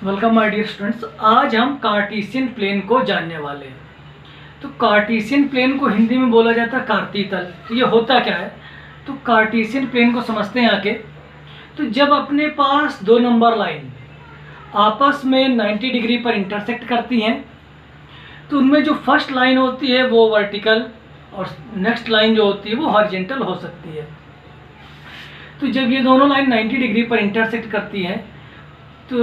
Welcome my dear students. आज हम Cartesian plane को जानने वाले हैं। तो कार्टेशियन प्लेन को हिंदी में बोला जाता है कार्तीय तल। तो ये होता क्या है, तो कार्टेशियन प्लेन को समझते हैं आके। तो जब अपने पास दो नंबर लाइन आपस में 90 डिग्री पर इंटरसेक्ट करती हैं, तो उनमें जो फर्स्ट लाइन होती है वो वर्टिकल और नेक्स्ट लाइन जो होती है वो हॉरिजेंटल हो सकती है। तो जब ये दोनों लाइन 90 डिग्री पर इंटरसेक्ट करती हैं, तो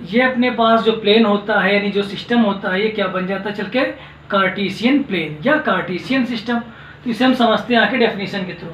ये अपने पास जो प्लेन होता है यानी जो सिस्टम होता है, ये क्या बन जाता है चल के, कार्टेशियन प्लेन या कार्टेशियन सिस्टम। तो इसे हम समझते हैं आके डेफिनेशन के थ्रू।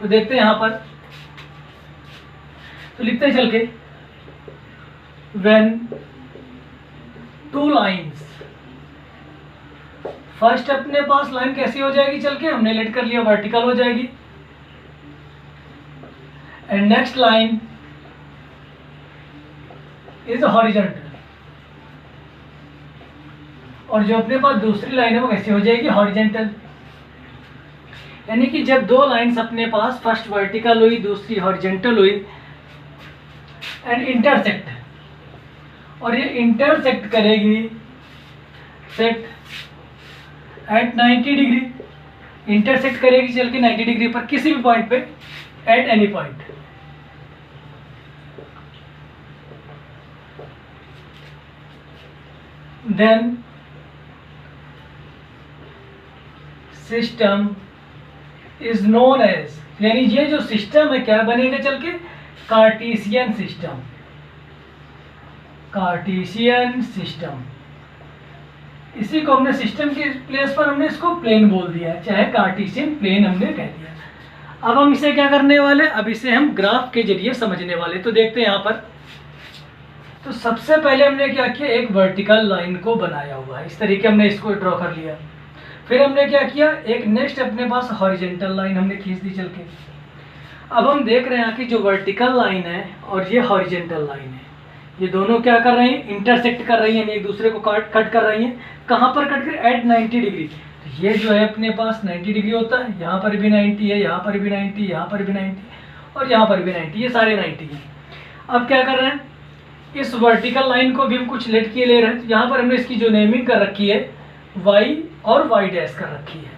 तो देखते हैं यहाँ पर, तो लिखते हैं चल के, व्हेन टू लाइंस, फर्स्ट अपने पास लाइन कैसी हो जाएगी चल के, हमने लेट कर लिया, वर्टिकल हो जाएगी। And next line is horizontal, और जो अपने पास दूसरी लाइन है वो कैसी हो जाएगी, हॉरिजॉन्टल। यानी कि जब दो लाइंस अपने पास, फर्स्ट वर्टिकल हुई दूसरी हॉरिजॉन्टल हुई, एंड इंटरसेक्ट, और ये इंटरसेक्ट करेगी सेट एट 90 डिग्री, इंटरसेक्ट करेगी चल के 90 डिग्री पर किसी भी पॉइंट पे, at any point. Then system is known as, यानी ये जो सिस्टम है क्या बनेगा चल के, कार्टेशियन सिस्टम। कार्टेशियन सिस्टम, इसी को हमने सिस्टम के प्लेस पर हमने इसको प्लेन बोल दिया है, चाहे कार्टेशियन प्लेन हमने कह दिया। अब हम इसे क्या करने वाले, अब इसे हम ग्राफ के जरिए समझने वाले। तो देखते हैं यहाँ पर, तो सबसे पहले हमने क्या किया, एक वर्टिकल लाइन को बनाया हुआ है, इस तरीके हमने इसको ड्रॉ कर लिया। फिर हमने क्या किया, एक नेक्स्ट अपने पास हॉरिजॉन्टल लाइन हमने खींच दी चल के। अब हम देख रहे हैं कि जो वर्टिकल लाइन है और ये हॉरिजॉन्टल लाइन है, ये दोनों क्या कर रहे हैं, इंटरसेक्ट कर रही हैं, एक दूसरे को कट कर रही हैं। कहाँ पर कट कर, एट 90 डिग्री। तो ये जो है अपने पास 90 डिग्री होता है, यहाँ पर भी 90 है, यहाँ पर भी 90, यहाँ पर भी 90 और यहाँ पर भी 90, ये सारे 90 हैं। अब क्या कर रहे हैं, इस वर्टिकल लाइन को भी हम कुछ लेट किए ले रहे हैं। तो यहाँ पर हमने इसकी जो नेमिंग कर रखी है, y और y डैश कर रखी है।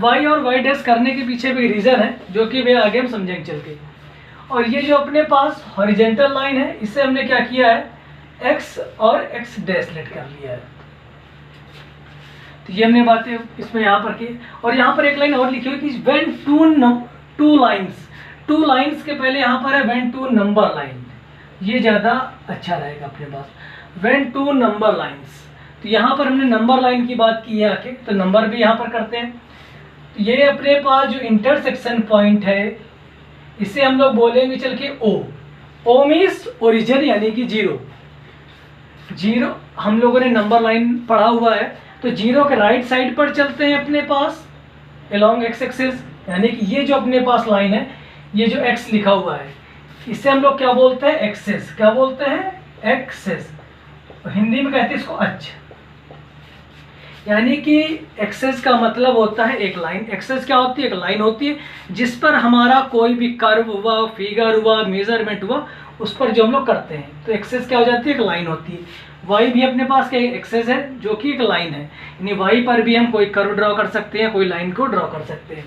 y और y डैश करने के पीछे भी रीजन है, जो कि वे आगे हम समझेंगे चल के। और ये जो अपने पास हॉरिजॉन्टल लाइन है, इससे हमने क्या किया है, x और x डैश लेट कर लिया है। तो ये हमने बातें इसमें यहाँ पर की। और यहाँ पर एक लाइन और लिखी हुई कि when two lines, two lines के पहले यहाँ पर है व्हेन टू नंबर लाइन, ये ज़्यादा अच्छा रहेगा अपने पास, व्हेन टू नंबर लाइंस। तो यहाँ पर हमने नंबर लाइन की बात की है आके, तो नंबर भी यहाँ पर करते हैं। तो ये अपने पास जो इंटरसेक्शन पॉइंट है, इसे हम लोग बोलेंगे चल के O। O मीन्स ओरिजिन, यानी कि जीरो। जीरो हम लोगों ने नंबर लाइन पढ़ा हुआ है, तो जीरो के राइट साइड पर चलते हैं अपने पास अलोंग एक्स एक्सिस, यानी कि ये जो अपने पास लाइन है, ये जो x लिखा हुआ है, इसे हम लोग क्या बोलते हैं, एक्सेस। क्या बोलते हैं, एक्सेस। हिंदी में कहते हैं इसको अक्ष। यानी कि एक्सेस का मतलब होता है एक लाइन। एक्सेस क्या होती है, एक लाइन होती है जिस पर हमारा कोई भी कर्व हुआ, फिगर हुआ, मेजरमेंट हुआ, उस पर जो हम लोग करते हैं, तो एक्सेस क्या हो जाती है, एक लाइन होती है। वाई भी अपने पास क्या एक्सेस है, जो कि एक लाइन है, यानी वाई पर भी हम कोई कर्व ड्रॉ कर सकते हैं, कोई लाइन को ड्रॉ कर सकते हैं।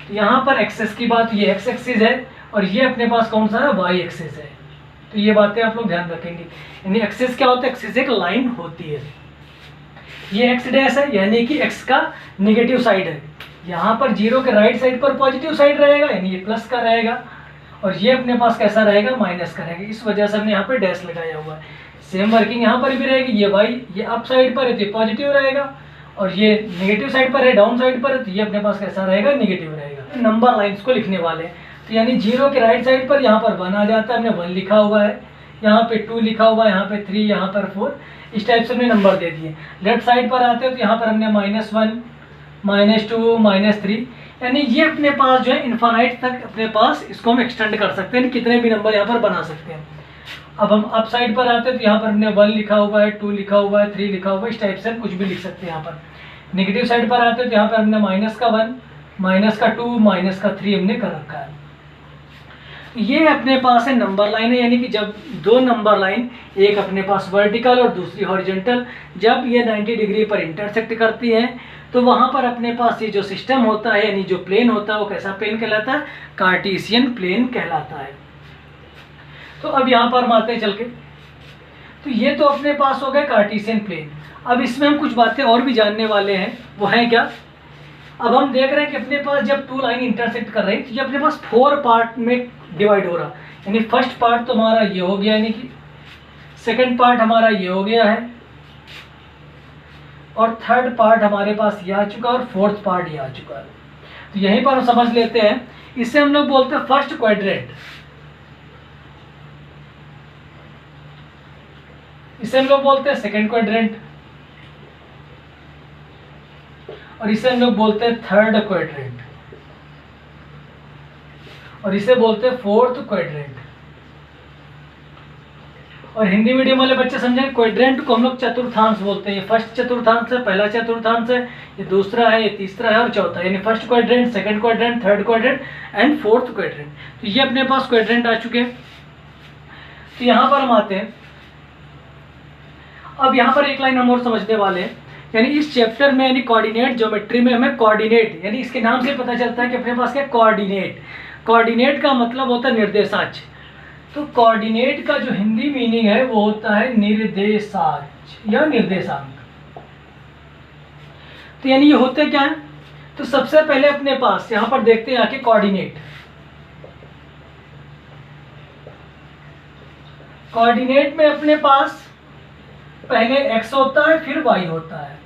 तो यहाँ पर एक्सेस की बात, ये एक्स एक्सिस है और ये अपने पास कौन सा है, वाई एक्सिस है। तो ये बातें आप लोग ध्यान रखेंगे। यानी एक्सिस क्या होता है, एक्सिस एक लाइन होती है। ये एक्स डैश है, यानी कि एक्स का नेगेटिव साइड है। यहाँ पर जीरो के राइट साइड पर पॉजिटिव साइड रहेगा, यानी ये प्लस का रहेगा, और ये अपने पास कैसा रहेगा, माइनस का रहेगा। इस वजह से हमने यहाँ पर डैश लगाया हुआ है। सेम वर्किंग यहाँ पर भी रहेगी। ये वाई, ये अप साइड पर है तो पॉजिटिव रहेगा, और ये नेगेटिव साइड पर है, डाउन साइड पर है, तो ये अपने पास कैसा रहेगा, नेगेटिव रहेगा। नंबर लाइंस को लिखने वाले हैं, तो यानी जीरो के राइट साइड पर यहाँ पर 1 आ जाता है, हमने 1 लिखा हुआ है, यहाँ पे 2 लिखा हुआ है, यहाँ पे 3, यहाँ पर 4, इस टाइप से हमने नंबर दे दिए। लेफ्ट साइड पर आते हैं तो यहाँ पर हमने -1, -2, -3, यानी ये अपने पास जो है इन्फानाइट तक अपने पास इसको हम एक्सटेंड कर सकते हैं, कितने भी नंबर यहाँ पर बना सकते हैं। अब हम अप साइड पर आते हैं तो यहाँ पर हमने 1 लिखा हुआ है, 2 लिखा हुआ है, 3 लिखा हुआ है, इस टाइप से हम कुछ भी लिख सकते हैं। यहाँ पर नेगेटिव साइड पर आते हैं तो यहाँ पर हमने -1, -2, -3 हमने कर रखा है। ये अपने पास है नंबर लाइन है, यानी कि जब दो नंबर लाइन, एक अपने पास वर्टिकल और दूसरी हॉरिजॉन्टल, जब ये 90 डिग्री पर इंटरसेक्ट करती हैं तो वहाँ पर अपने पास ये जो सिस्टम होता है, यानी जो प्लेन होता है, वो कैसा प्लेन कहलाता है? कार्टेशियन प्लेन कहलाता है। तो अब यहाँ पर हम आते हैं चल के, तो ये तो अपने पास हो गया कार्टेशियन प्लेन। अब इसमें हम कुछ बातें और भी जानने वाले हैं, वो हैं क्या? अब हम देख रहे हैं कि अपने पास जब टू लाइन इंटरसेक्ट कर रही है तो ये अपने पास 4 पार्ट में डिवाइड हो रहा, यानी फर्स्ट पार्ट तो हमारा ये हो गया, यानी कि सेकंड पार्ट हमारा ये हो गया है, और थर्ड पार्ट हमारे पास ये आ चुका है, और फोर्थ पार्ट ये आ चुका है। तो यहीं पर हम समझ लेते हैं, इसे हम लोग बोलते हैं फर्स्ट क्वाड्रेंट, इसे हम लोग बोलते हैं सेकंड क्वाड्रेंट, और इसे हम लोग बोलते हैं थर्ड क्वाड्रेंट, और इसे बोलते हैं फोर्थ क्वाड्रेंट। और हिंदी मीडियम वाले बच्चे समझें, क्वाड्रेंट को हम लोग चतुर्थांश बोलते हैं। ये फर्स्ट चतुर्थांश है, पहला चतुर्थांश है, ये दूसरा है, ये तीसरा है और चौथा, यानी first quadrant, second quadrant, third quadrant and fourth quadrant. तो ये अपने पास क्वाड्रेंट आ चुके हैं। तो यहाँ पर हम आते हैं, अब यहाँ पर एक लाइन हम और समझने वाले हैं, यानी इस चैप्टर में, यानी कोऑर्डिनेट ज्योमेट्री में हमें कोऑर्डिनेट, यानी इसके नाम से पता चलता है कि अपने पास क्या कोऑर्डिनेट। कोऑर्डिनेट का मतलब होता है निर्देशांक। तो कोऑर्डिनेट का जो हिंदी मीनिंग है वो होता है निर्देशांक या निर्देशांक। तो यानी ये होते क्या है? तो सबसे पहले अपने पास यहां पर देखते हैं आके कोऑर्डिनेट। कोऑर्डिनेट में अपने पास पहले x होता है, फिर y होता है।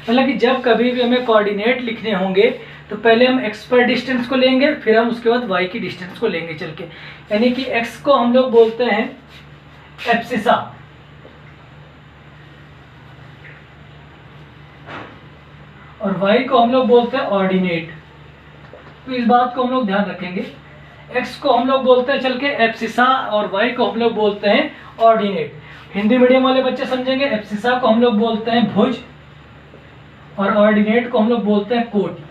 मतलब कि जब कभी भी हमें कोऑर्डिनेट लिखने होंगे तो पहले हम x पर डिस्टेंस को लेंगे, फिर हम उसके बाद y की डिस्टेंस को लेंगे चल के। यानी कि x को हम लोग बोलते हैं एब्सिसा, और y को हम लोग बोलते हैं ऑर्डिनेट। तो इस बात को हम लोग ध्यान रखेंगे, x को हम लोग बोलते हैं चल के एब्सिसा, और y को हम लोग बोलते हैं ऑर्डिनेट। हिंदी मीडियम वाले बच्चे समझेंगे, एब्सिसा को हम लोग बोलते हैं भुज, और ऑर्डिनेट को हम लोग बोलते हैं कोटि।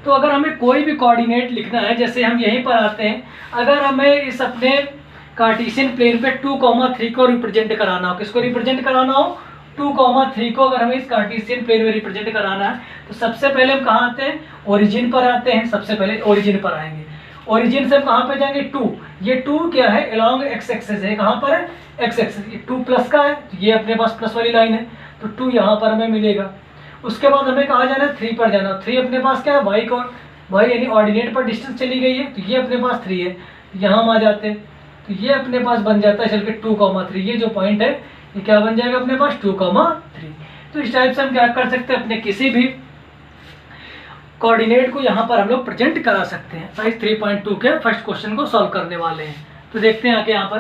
तो अगर हमें कोई भी कोऑर्डिनेट लिखना है, जैसे हम यहीं पर आते हैं, अगर हमें इस अपने कार्टेशियन प्लेन पे 2,3 को रिप्रेजेंट कराना हो, किसको रिप्रेजेंट कराना हो? 2,3 को अगर हमें इस कार्टेशियन प्लेन में रिप्रेजेंट कराना है तो सबसे पहले हम कहाँ आते हैं? ओरिजिन पर आते हैं। सबसे पहले ओरिजिन पर आएंगे, ओरिजिन से हम कहाँ पे जाएंगे? 2। ये 2 क्या है? अलोंग एक्स एक्सिस है। कहाँ पर है? X axis. ये 2 प्लस का है, तो ये अपने पास प्लस वाली लाइन है, तो 2 यहाँ पर हमें मिलेगा। उसके बाद हमें कहाँ जाना है? 3 पर जाना। 3 अपने पास क्या है? वाई को, वाई यानी ऑर्डिनेट पर डिस्टेंस चली गई है, तो ये अपने पास 3 है। यहाँ हम आ जाते हैं, तो ये अपने पास बन जाता है चल के 2,3। ये जो पॉइंट है ये क्या बन जाएगा अपने पास? 2,3। तो इस टाइप से हम क्या कर सकते हैं? अपने किसी भी कोऑर्डिनेट को यहाँ पर हम लोग प्रेजेंट करा सकते हैं। साइज 3.2 के फर्स्ट क्वेश्चन को सॉल्व करने वाले हैं। तो देखते हैं आगे यहाँ पर।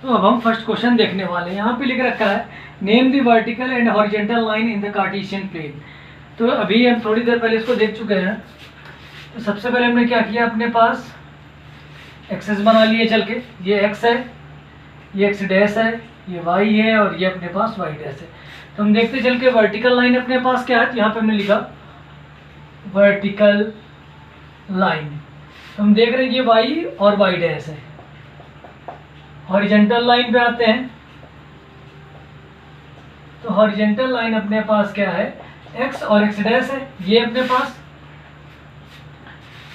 तो अब हम फर्स्ट क्वेश्चन देखने वाले हैं। यहाँ पे लिख रखा है name the vertical and horizontal line in the Cartesian plane. तो अभी हम थोड़ी देर पहले इसको देख चुके हैं। तो सबसे पहले हमने क्या किया? अपने पास एक्सेस बना लिए चल के। ये एक्स है, ये एक्स डैश है, ये वाई है, और ये अपने पास वाई डैश है। तो हम देखते चल के वर्टिकल लाइन अपने पास क्या है। तो यहाँ पे हमने लिखा वर्टिकल लाइन। तो हम देख रहे हैं ये वाई और वाई डैश है। हॉरिजॉन्टल लाइन पे आते हैं, तो हॉरिजॉन्टल लाइन अपने पास क्या है? एक्स और एक्स डैश है, ये अपने पास।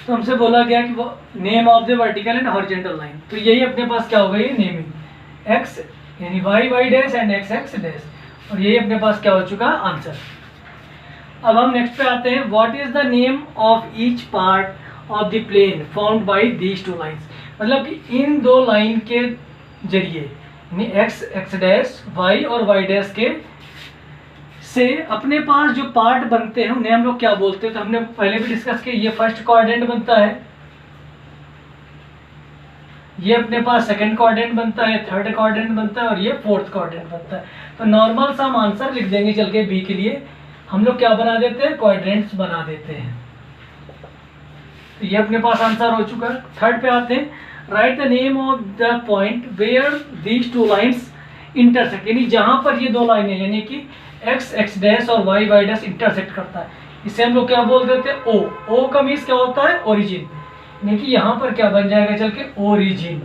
तो हमसे बोला गया कि वो name of the vertical and horizontal line, तो यही अपने पास क्या होगा? ये नेमिंग एक्स यानी Y Y dash and X X dash, और यही अपने पास क्या हो चुका? आंसर। अब हम नेक्स्ट पे आते हैं। What is the name of each part of the plane formed by these two lines. मतलब कि इन दो लाइन के जरिए, यानी एक्स एक्स डैश वाई और वाई डैश के से अपने पास जो पार्ट बनते हैं उन्हें हम लोग क्या बोलते हैं? तो हमने पहले भी डिस्कस किया। ये फर्स्ट क्वाड्रेंट बनता है, ये अपने पास सेकंड क्वाड्रेंट बनता है, थर्ड क्वाड्रेंट बनता है, और ये फोर्थ क्वाड्रेंट बनता है। तो नॉर्मल सा हम आंसर लिख देंगे चल के बी के लिए। हम लोग क्या बना देते हैं? क्वाड्रेंट्स बना देते हैं। तो ये अपने पास आंसर हो चुका है। थर्ड पे आते हैं। Write the name of the point where these two lines intersect, यानी जहां पर ये दो लाइनें यानी कि एक्स एक्स डैश और वाई वाई डैश इंटरसेक्ट करता है। इसे हम लोग क्या बोल देते हैं, ओ। ओ का मीन्स क्या होता है, ओरिजिन। यानी कि यहाँ पर क्या बन जाएगा चल के, ओरिजिन।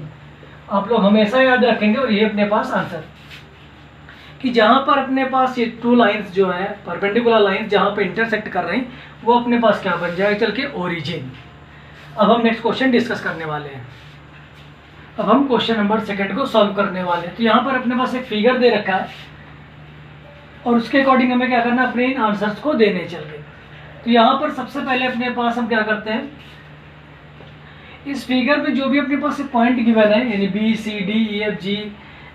आप लोग हमेशा याद रखेंगे। और ये अपने पास आंसर कि जहाँ पर अपने पास ये टू लाइंस जो है, परपेंडिकुलर लाइंस जहाँ पे इंटरसेक्ट कर रही वो अपने पास क्या बन जाएगा चल के, ओरिजिन। अब हम नेक्स्ट क्वेश्चन डिस्कस करने वाले हैं। अब हम क्वेश्चन नंबर 2 को सॉल्व करने वाले हैं। तो यहाँ पर अपने पास एक फिगर दे रखा है और उसके अकॉर्डिंग हमें क्या करना है, अपने इन आंसर्स को देने चल के। तो यहाँ पर सबसे पहले अपने पास हम क्या करते हैं, इस फिगर में जो भी अपने पास पॉइंट गिवन है, यानी B C D E F G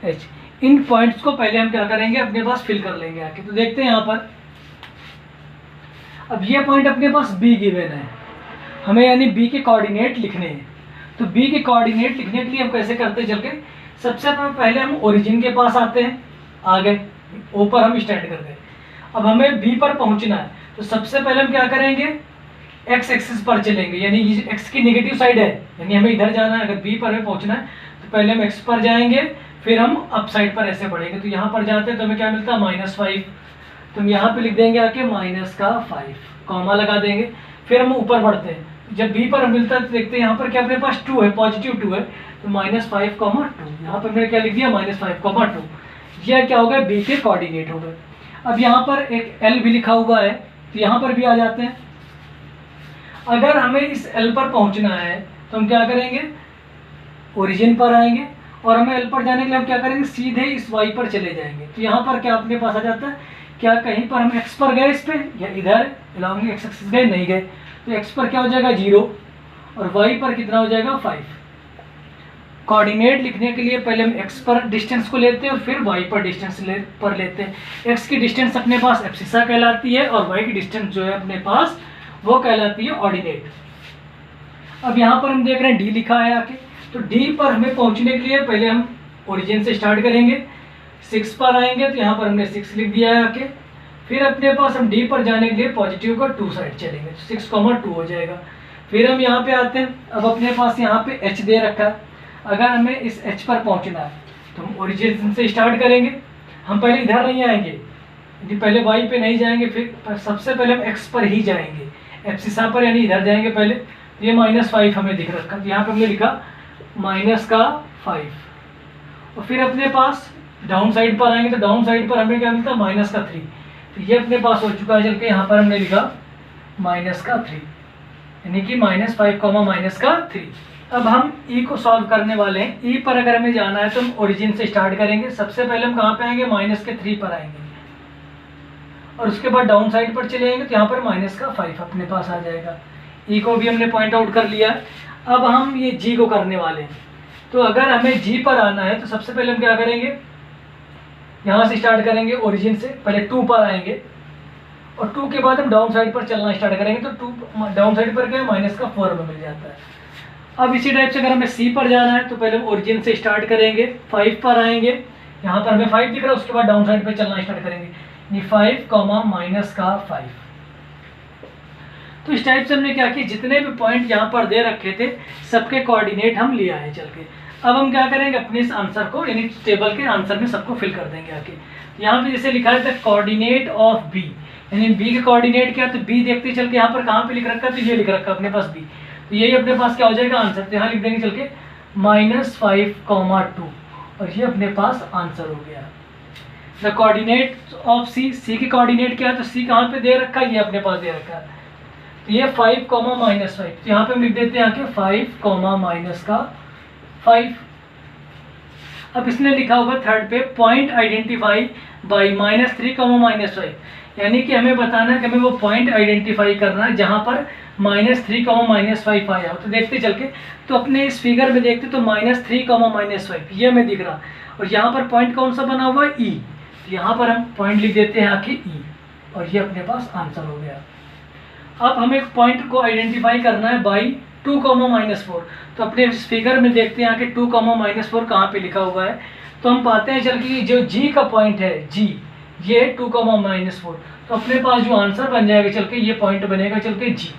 H, इन पॉइंट्स को पहले हम क्या करेंगे, अपने पास फिल कर लेंगे आके। तो देखते हैं यहाँ पर, अब ये पॉइंट अपने पास बी गिवन है, हमें यानी बी के कोऑर्डिनेट लिखने हैं। तो बी के कोऑर्डिनेट लिखने के लिए हम कैसे करते हैं चल के, सबसे पहले हम ओरिजिन के पास आते हैं, आ गए, ओ पर हम स्टैंड कर गए। अब हमें बी पर पहुंचना है, तो सबसे पहले हम क्या करेंगे, एक्स एक्सिस पर चलेंगे, यानी एक्स की नेगेटिव साइड है, यानी हमें इधर जाना है। अगर बी पर हमें पहुंचना है तो पहले हम एक्स पर जाएंगे, फिर हम अप साइड पर ऐसे बढ़ेंगे। तो यहाँ पर जाते हैं तो हमें क्या मिलता है, -5। तो हम यहाँ पे लिख देंगे आके -5, कॉमा लगा देंगे। फिर हम ऊपर बढ़ते हैं, जब बी पर मिलता है तो देखते हैं यहाँ पर क्या अपने पास 2 है, पॉजिटिव 2 है। तो -5,2, यहाँ पर मैंने क्या लिख दिया, -5,2। यह क्या हो गया, बी के कोऑर्डिनेट हो गए। अब यहाँ पर एक एल भी लिखा हुआ है, तो यहाँ पर भी आ जाते हैं। अगर हमें इस एल पर पहुँचना है तो हम क्या करेंगे, ओरिजिन पर आएंगे, और हमें एल पर जाने के लिए हम क्या करेंगे, सीधे इस वाई पर चले जाएंगे। तो यहाँ पर क्या अपने पास आ जाता है, क्या कहीं पर हम एक्स पर गए इस पे, या इधर अलॉन्ग एक्स एक्सिस गए, नहीं गए। तो एक्स पर क्या हो जाएगा 0, और वाई पर कितना हो जाएगा 5। कोऑर्डिनेट लिखने के लिए पहले हम एक्स पर डिस्टेंस को लेते हैं और फिर वाई पर डिस्टेंस पर लेते हैं। एक्स की डिस्टेंस अपने पास एब्सिसा कहलाती है, और वाई की डिस्टेंस जो है अपने पास वो कहलाती है ऑर्डिनेट। अब यहाँ पर हम देख रहे हैं डी लिखा है आके, तो डी पर हमें पहुँचने के लिए पहले हम ओरिजिन से स्टार्ट करेंगे, 6 पर आएंगे, तो यहाँ पर हमने 6 लिख दिया है आके। फिर अपने पास हम डी पर जाने के लिए पॉजिटिव का 2 साइड चलेंगे, तो 6,2 हो जाएगा। फिर हम यहाँ पे आते हैं, अब अपने पास यहाँ पे एच दे रखा है। अगर हमें इस एच पर पहुँचना है तो हम ओरिजिन से स्टार्ट करेंगे। हम पहले इधर नहीं आएंगे, यदि पहले वाई पे नहीं जाएंगे, फिर सबसे पहले हम एक्स पर ही जाएंगे, एब्सिसा पर, यानी इधर जाएंगे पहले। तो ये -5 हमें दिख रखा, तो यहाँ पे हमने लिखा -5। और फिर अपने पास डाउन साइड पर आएंगे, तो डाउन साइड पर हमें क्या मिलता है, -3। तो ये अपने पास हो चुका है, चल के यहाँ पर हमने लिखा -3, यानी कि -5, -3। अब हम ई को सॉल्व करने वाले हैं। ई पर अगर हमें जाना है तो हम ओरिजिन से स्टार्ट करेंगे। सबसे पहले हम कहाँ पे आएंगे, -3 पर आएंगे, और उसके बाद डाउन साइड पर चले जाएंगे, तो यहाँ पर -5 अपने पास आ जाएगा। ई को भी हमने पॉइंट आउट कर लिया। अब हम ये जी को करने वाले हैं। तो अगर हमें जी पर आना है तो सबसे पहले हम क्या करेंगे, यहाँ से स्टार्ट करेंगे ओरिजिन से, पहले 2 पर आएंगे, और 2 के बाद हम डाउन साइड पर चलना स्टार्ट करेंगे। तो 2 डाउन साइड पर क्या है, -4 में मिल जाता है। अब इसी टाइप से अगर हमें सी पर जाना है तो पहले हम ओरिजिन से स्टार्ट करेंगे, 5 पर आएंगे, यहाँ पर हमें 5 दिख रहा है, उसके बाद डाउन साइड पर चलना स्टार्ट करेंगे, ये 5, -5। तो इस टाइप से हमने क्या किया, जितने भी पॉइंट यहाँ पर दे रखे थे सबके कोऑर्डिनेट हम लिया है चल के। अब हम क्या करेंगे, अपने इस आंसर को यानी टेबल के आंसर में सबको फिल कर देंगे आके। यहाँ पे जैसे लिखा है कोऑर्डिनेट ऑफ बी, यानी बी के कोऑर्डिनेट क्या, तो बी देखते चल के यहाँ पर कहाँ पे लिख रखा है, तो ये लिख रखा है अपने पास बी। तो यही अपने पास क्या हो जाएगा आंसर, तो यहाँ लिख देंगे चल के -5,2, और ये अपने पास आंसर हो गया। द कोऑर्डिनेट ऑफ सी, सी की कोऑर्डिनेट क्या है, तो सी कहाँ पे दे रखा है, ये अपने पास दे रखा है। तो ये 5, -5, तो यहाँ पे हम लिख देते हैं आके 5, -5। अब इसने लिखा होगा थर्ड पे, पॉइंट आइडेंटिफाई बाय -3, -5, यानी कि हमें बताना है कि हमें वो पॉइंट आइडेंटिफाई करना है जहाँ पर -3, -5 आया हो। तो देखते चल के, तो अपने इस फिगर में देखते तो -3, -5 ये हमें दिख रहा, और यहाँ पर पॉइंट कौन सा बना हुआ है, ई। तो यहाँ पर हम पॉइंट लिख देते हैं आके ई, और ये अपने पास आंसर हो गया। अब हमें एक पॉइंट को आइडेंटिफाई करना है बाई 2, -4। तो अपने इस फिगर में देखते हैं आके 2, -4 कहाँ पे लिखा हुआ है। तो हम पाते हैं चल के जो जी का पॉइंट है, जी, ये 2, -4, तो अपने पास जो आंसर बन जाएगा चल के, ये पॉइंट बनेगा चल के जी,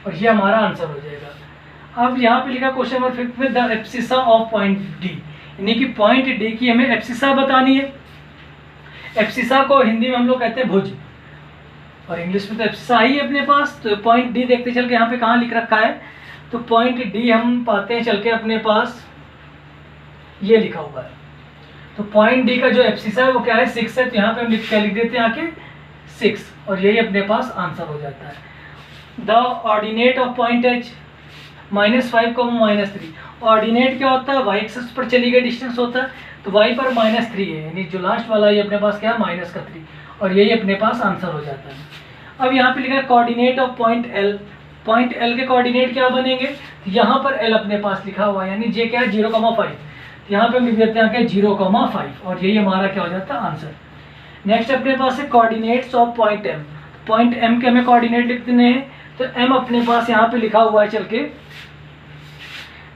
और ये हमारा आंसर हो जाएगा। अब यहाँ पे लिखा क्वेश्चन नंबर 5 में, the abscissa of point D, यानी कि पॉइंट डी की हमें एब्सिसा बतानी है। एब्सिसा को हिंदी में हम लोग कहते हैं भुज, और इंग्लिश में तो एब्सिसा ही है अपने पास। तो पॉइंट डी देखते चल के यहाँ पे कहाँ लिख रखा है, तो पॉइंट डी हम पाते हैं चल के अपने पास ये लिखा हुआ है। तो पॉइंट डी का जो एब्सिसा है वो क्या है 6 है, तो यहाँ पे हम लिख देते हैं आके 6 और यही अपने पास आंसर हो जाता है। The ordinate of point H -5, -3। Ordinate क्या होता है, वाई एक्सिस पर चली गई डिस्टेंस होता है, तो वाई पर -3 है, यानी जो लास्ट वाला ये अपने पास क्या है -3 और यही अपने पास आंसर हो जाता है। अब यहाँ पे लिखा है coordinate of point L. Point L के कोऑर्डिनेट क्या बनेंगे, यहाँ पर एल अपने पास लिखा हुआ है, यानी जे क्या है 0,5, तो यहाँ पे हम लिख देते हैं क्या 0,5 और यही हमारा क्या हो जाता है आंसर। नेक्स्ट अपने पास है coordinates of point M. Point M के हमें कोऑर्डिनेट लिखते हैं, तो एम अपने पास यहाँ पे लिखा हुआ है, चल के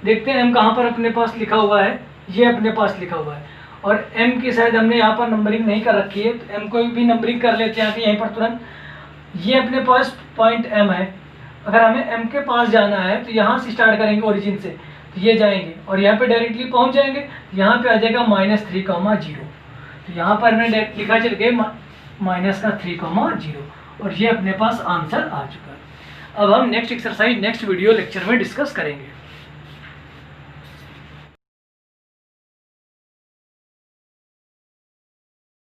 देखते हैं एम कहाँ पर अपने पास लिखा हुआ है, ये अपने पास लिखा हुआ है और एम की शायद हमने यहाँ पर नंबरिंग नहीं कर रखी है, तो एम को भी नंबरिंग कर लेते हैं यहीं पर तुरंत। ये अपने पास पॉइंट एम है, अगर हमें एम के पास जाना है तो यहाँ से स्टार्ट करेंगे ओरिजिन से, तो ये जाएंगे और यहाँ पे डायरेक्टली पहुँच जाएंगे, यहाँ पे आ जाएगा -3,0, तो यहाँ पर हमने लिखा चल के -3,0 और ये अपने पास आंसर आ चुका है। अब हम next exercise next video lecture में डिस्कस करेंगे।